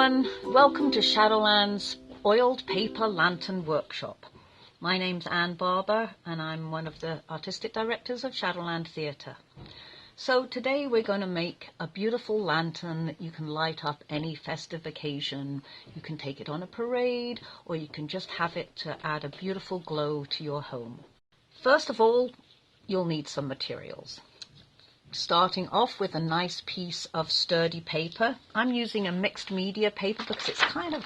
everyone, welcome to Shadowland's Oiled Paper Lantern Workshop. My name's Anne Barber and I'm one of the artistic directors of Shadowland Theatre. So today we're going to make a beautiful lantern that you can light up any festive occasion. You can take it on a parade or you can just have it to add a beautiful glow to your home. First of all, you'll need some materials. Starting off with a nice piece of sturdy paper. I'm using a mixed media paper because it's kind of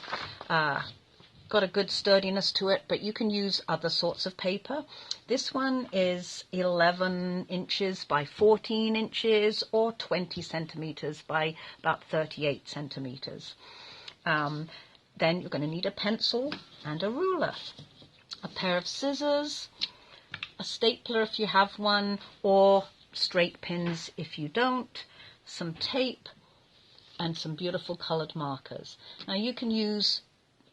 got a good sturdiness to it, but you can use other sorts of paper. This one is 11 inches by 14 inches or 20 centimeters by about 38 centimeters. Then you're going to need a pencil and a ruler, a pair of scissors, a stapler if you have one, or straight pins if you don't, some tape, and some beautiful colored markers. Now you can use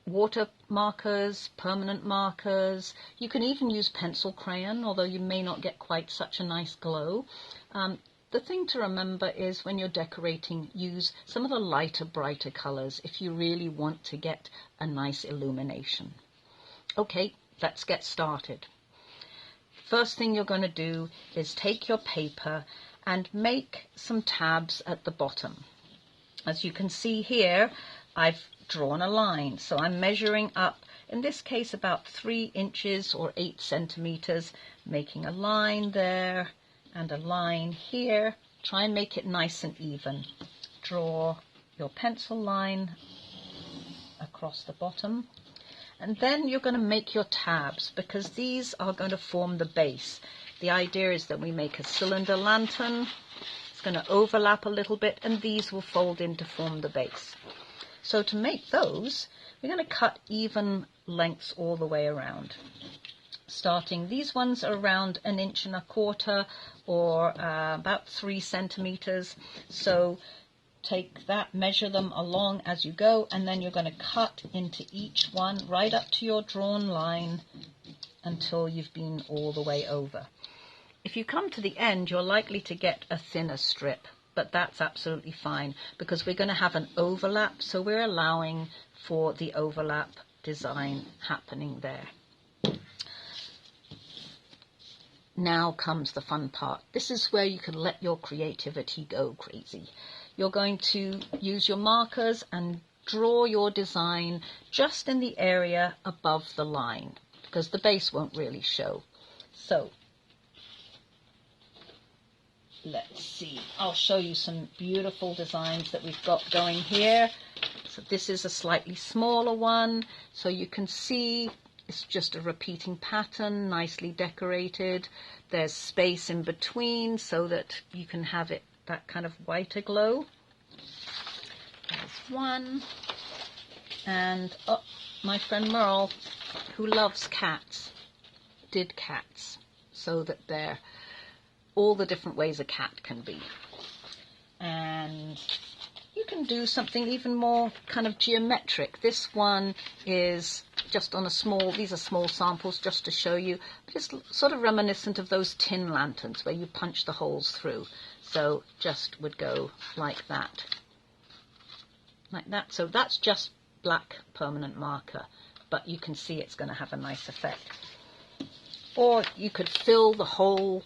water markers, permanent markers. You can even use pencil crayon, although you may not get quite such a nice glow. The thing to remember is when you're decorating, use some of the lighter, brighter colors if you really want to get a nice illumination. Okay, let's get started. First thing you're going to do is take your paper and make some tabs at the bottom. As you can see here, I've drawn a line. So I'm measuring up, in this case, about 3 inches or 8 centimeters, making a line there and a line here. Try and make it nice and even. Draw your pencil line across the bottom. And then you're going to make your tabs because these are going to form the base. The idea is that we make a cylinder lantern. It's going to overlap a little bit and these will fold in to form the base. So to make those, we're going to cut even lengths all the way around. Starting, these ones are around 1 1/4 inches or about 3 centimeters. So take that, measure them along as you go, and then you're going to cut into each one right up to your drawn line until you've been all the way over. If you come to the end, you're likely to get a thinner strip, but that's absolutely fine because we're going to have an overlap, so we're allowing for the overlap design happening there. Now comes the fun part. This is where you can let your creativity go crazy. You're going to use your markers and draw your design just in the area above the line because the base won't really show. So let's see, I'll show you some beautiful designs that we've got going here. So this is a slightly smaller one, so you can see it's just a repeating pattern, nicely decorated. There's space in between so that you can have it that kind of whiter glow. There's one. And my friend Merle, who loves cats, did cats so that they're all the different ways a cat can be. And you can do something even more kind of geometric. This one is just on a small, these are small samples just to show you, but it's sort of reminiscent of those tin lanterns where you punch the holes through. So just would go like that. Like that. So that's just black permanent marker, but you can see it's going to have a nice effect. Or you could fill the whole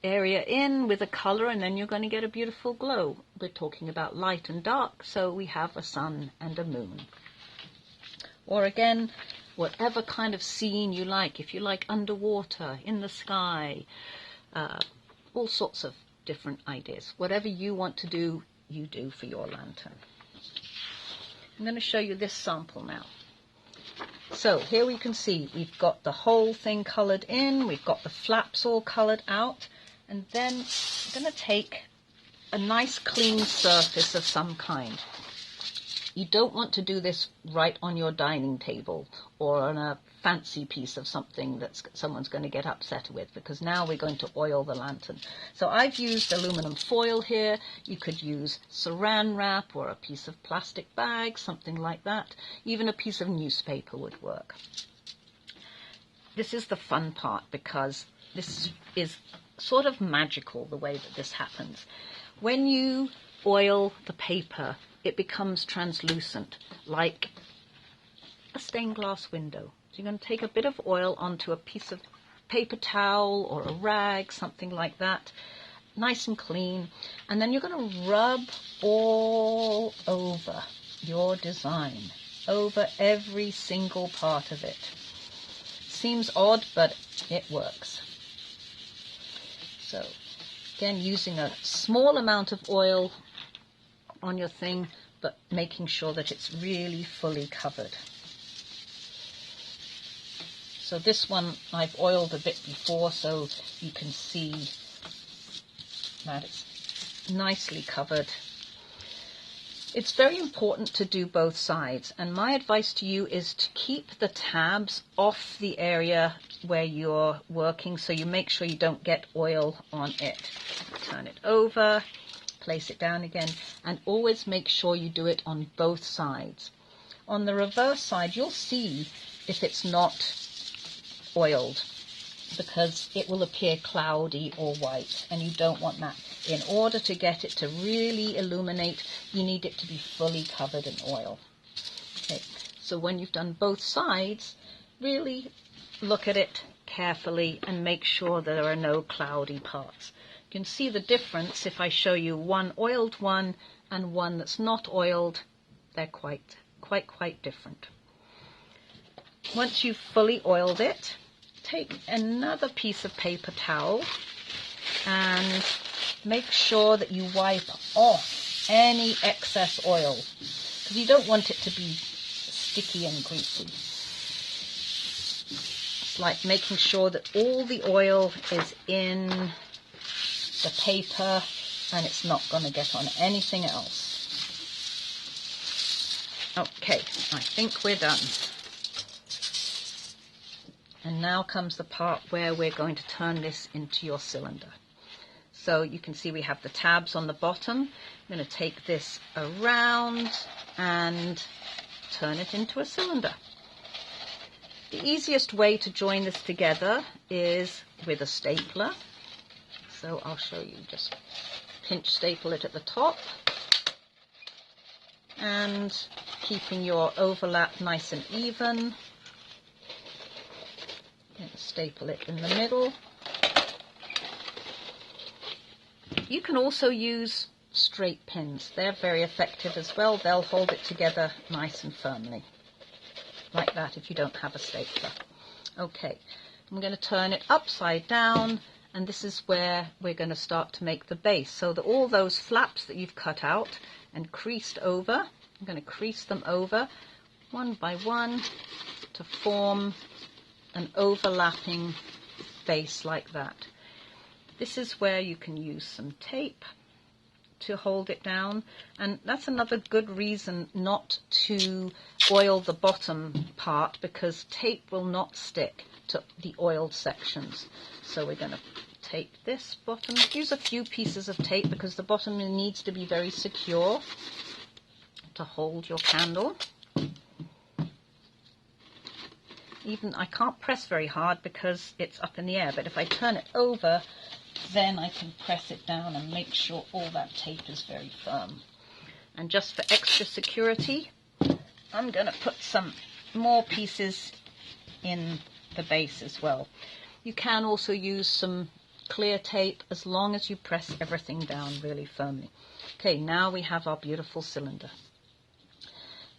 area in with a color and then you're going to get a beautiful glow. We're talking about light and dark, so we have a sun and a moon. Or again, whatever kind of scene you like. If you like underwater, in the sky, all sorts of different ideas. Whatever you want to do, you do for your lantern. I'm going to show you this sample now. So here we can see we've got the whole thing colored in, we've got the flaps all colored out, and then I'm going to take a nice clean surface of some kind. You don't want to do this right on your dining table or on a fancy piece of something that someone's going to get upset with, because now we're going to oil the lantern. So I've used aluminum foil here. You could use saran wrap or a piece of plastic bag, something like that. Even a piece of newspaper would work. This is the fun part because this is sort of magical, the way that this happens. When you oil the paper, it becomes translucent, like a stained glass window. So you're going to take a bit of oil onto a piece of paper towel or a rag, something like that, nice and clean, and then you're going to rub all over your design, over every single part of it. Seems odd, but it works. So again, using a small amount of oil on your thing, but making sure that it's really fully covered. So this one I've oiled a bit before, so you can see that it's nicely covered. It's very important to do both sides, and my advice to you is to keep the tabs off the area where you're working, so you make sure you don't get oil on it. Turn it over, place it down again, and always make sure you do it on both sides. On the reverse side, you'll see if it's not oiled, because it will appear cloudy or white, and you don't want that. In order to get it to really illuminate, you need it to be fully covered in oil. Okay, so when you've done both sides, really look at it carefully and make sure there are no cloudy parts. You can see the difference if I show you one oiled one and one that's not oiled. They're quite different. Once you've fully oiled it, take another piece of paper towel and make sure that you wipe off any excess oil, because you don't want it to be sticky and greasy. It's like making sure that all the oil is in the paper and it's not going to get on anything else. Okay, I think we're done. And now comes the part where we're going to turn this into your cylinder. So you can see we have the tabs on the bottom. I'm going to take this around and turn it into a cylinder. The easiest way to join this together is with a stapler. So I'll show you, just pinch staple it at the top, and keeping your overlap nice and even. And staple it in the middle. You can also use straight pins. They're very effective as well. They'll hold it together nice and firmly, like that, if you don't have a stapler. Okay, I'm going to turn it upside down, and this is where we're going to start to make the base. So that all those flaps that you've cut out and creased over, I'm going to crease them over one by one to form an overlapping base like that. This is where you can use some tape to hold it down, and that's another good reason not to oil the bottom part, because tape will not stick to the oiled sections. So we're going to take this bottom, use a few pieces of tape because the bottom needs to be very secure to hold your candle. Even I can't press very hard because it's up in the air, but if I turn it over, then I can press it down and make sure all that tape is very firm. And just for extra security, I'm going to put some more pieces in the base as well. You can also use some clear tape as long as you press everything down really firmly. Okay, now we have our beautiful cylinder.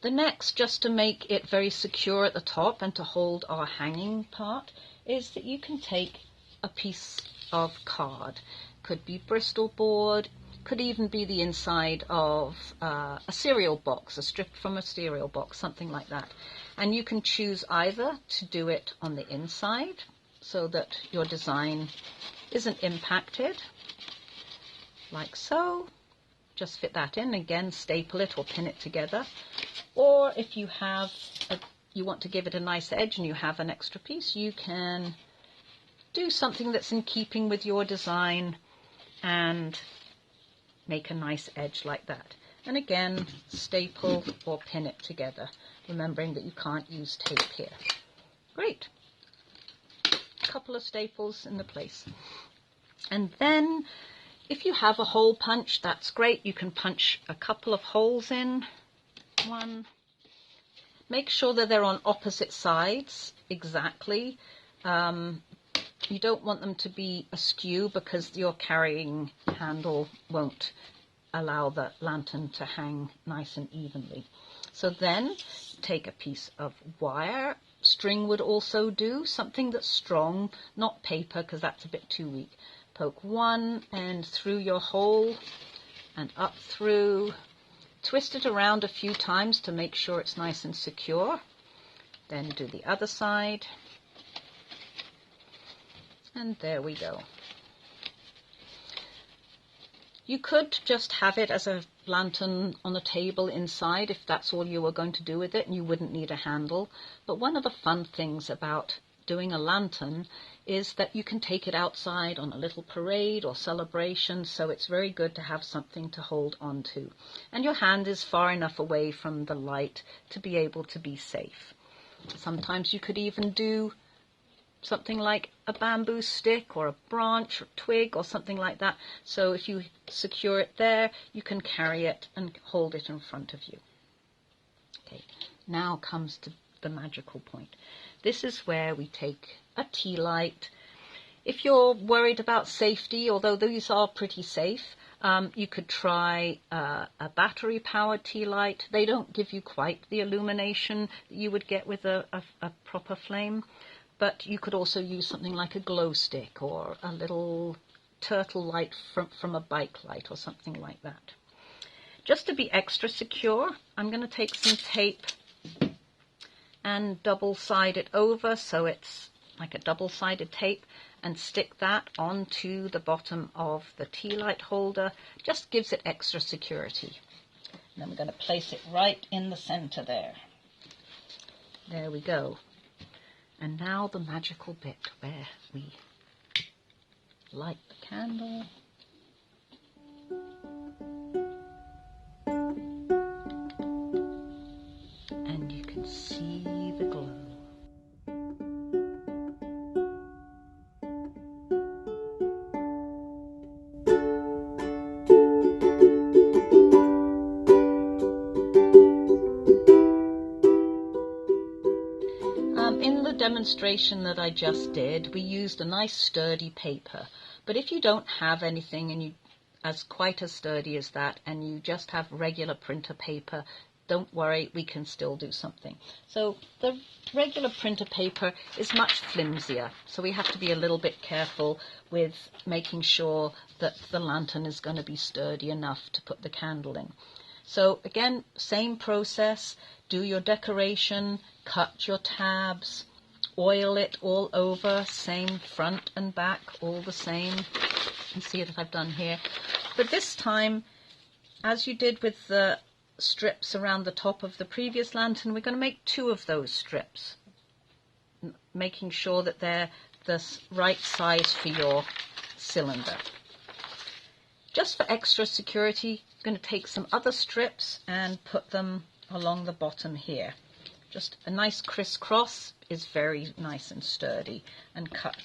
The next, just to make it very secure at the top and to hold our hanging part, is that you can take a piece of card. Could be Bristol board, could even be the inside of a cereal box, a strip from a cereal box, something like that. And you can choose either to do it on the inside so that your design isn't impacted, like so. Just fit that in, again staple it or pin it together. Or if you have you want to give it a nice edge and you have an extra piece, you can do something that's in keeping with your design and make a nice edge like that. And again, staple or pin it together, remembering that you can't use tape here. Great. A couple of staples in the place. And then If you have a hole punch, that's great. You can punch a couple of holes in. One. Make sure that they're on opposite sides, exactly. You don't want them to be askew because your carrying handle won't allow the lantern to hang nice and evenly. So then take a piece of wire. String would also do, something that's strong, not paper because that's a bit too weak. Poke one end through your hole and up through. Twist it around a few times to make sure it's nice and secure. Then do the other side. And there we go. You could just have it as a lantern on a table inside if that's all you were going to do with it and you wouldn't need a handle. But one of the fun things about doing a lantern is that you can take it outside on a little parade or celebration, so it's very good to have something to hold on to. And your hand is far enough away from the light to be able to be safe. Sometimes you could even do something like a bamboo stick or a branch or twig or something like that. So if you secure it there, you can carry it and hold it in front of you. Okay, now comes to the magical point. This is where we take a tea light. If you're worried about safety, although these are pretty safe, you could try a battery-powered tea light. They don't give you quite the illumination that you would get with a proper flame. But you could also use something like a glow stick or a little turtle light from a bike light or something like that. Just to be extra secure, I'm going to take some tape and double-side it over so it's like a double-sided tape and stick that onto the bottom of the tea light holder. Just gives it extra security. And then we're going to place it right in the center there. There we go. And now the magical bit where we light the candle. And you can see the glow. In the demonstration that I just did, we used a nice sturdy paper. But if you don't have anything and quite as sturdy as that, and you just have regular printer paper, don't worry, we can still do something. So the regular printer paper is much flimsier, so we have to be a little bit careful with making sure that the lantern is going to be sturdy enough to put the candle in. So again, same process. Do your decoration, cut your tabs, oil it all over, same front and back, all the same. You can see that I've done here. But this time, as you did with the strips around the top of the previous lantern, we're going to make 2 of those strips, making sure that they're the right size for your cylinder. Just for extra security, I'm going to take some other strips and put them along the bottom here. Just a nice crisscross is very nice and sturdy, and cut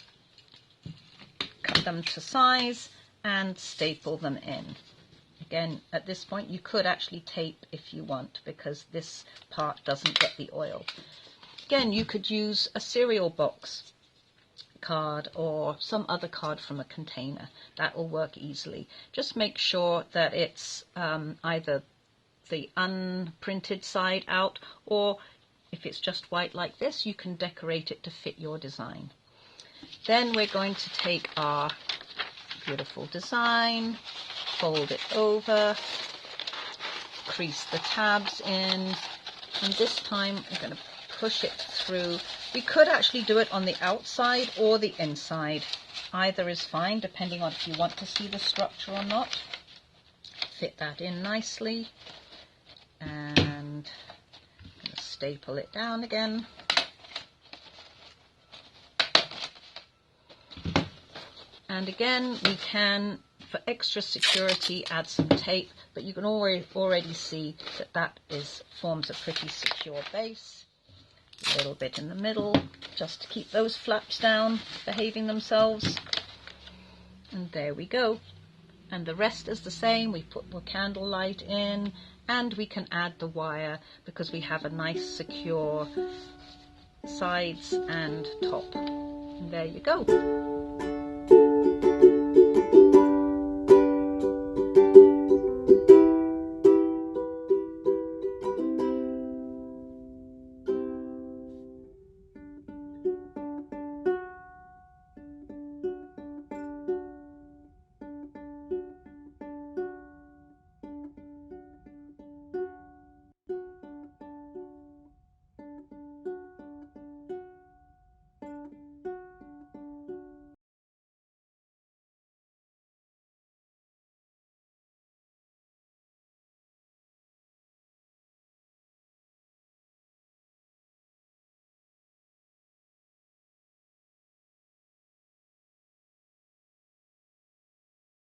them to size and staple them in. Again, at this point you could actually tape if you want, because this part doesn't get the oil. Again, you could use a cereal box card or some other card from a container. That will work easily. Just make sure that it's either the unprinted side out, or if it's just white like this, you can decorate it to fit your design. Then we're going to take our beautiful design, fold it over, crease the tabs in, and this time I'm going to push it through. We could actually do it on the outside or the inside. Either is fine, depending on if you want to see the structure or not. Fit that in nicely, and I'm going to staple it down again. And again, we can, for extra security, add some tape, but you can already see that that forms a pretty secure base. A little bit in the middle, just to keep those flaps down, behaving themselves. And there we go. And the rest is the same. We put the candle light in, and we can add the wire because we have a nice secure sides and top. And there you go.